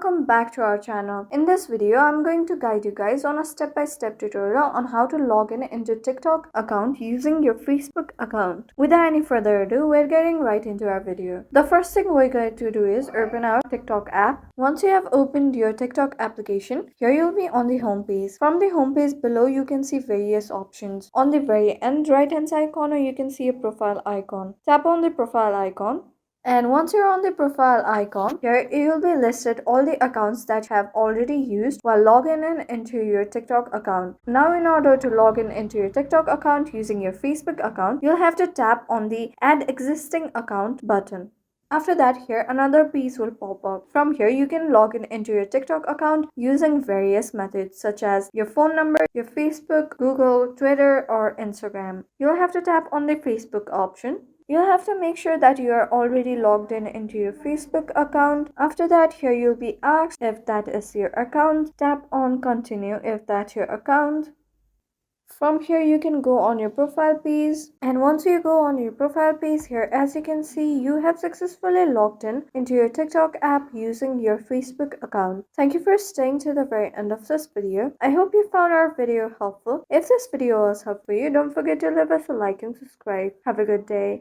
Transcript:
welcome back to our channel. In this video, I'm going to guide you guys on a step-by-step tutorial on how to log in into TikTok account using your Facebook account. Without any further ado, we're getting right into our video. The first thing we're going to do is open our TikTok app. Once you have opened your TikTok application, here you'll be on the home page. From the home page below, you can see various options. On the very end right-hand side corner, you can see a profile icon. Tap on the profile icon. And once you're on the profile icon, here you'll be listed all the accounts that you have already used while logging in into your TikTok account. Now in order to log in into your TikTok account using your Facebook account, you'll have to tap on the Add Existing Account button. After that, here another piece will pop up. From here, you can log in into your TikTok account using various methods such as your phone number, your Facebook, Google, Twitter, or Instagram. You'll have to tap on the Facebook option. You'll have to make sure that you are already logged in into your Facebook account. After that, here you'll be asked if that is your account. Tap on continue if that's your account. From here, you can go on your profile page, and once you go on your profile page here, as you can see, you have successfully logged in into your TikTok app using your Facebook account. Thank you for staying to the very end of this video. I hope you found our video helpful. If this video was helpful for you, don't forget to leave us a like and subscribe. Have a good day.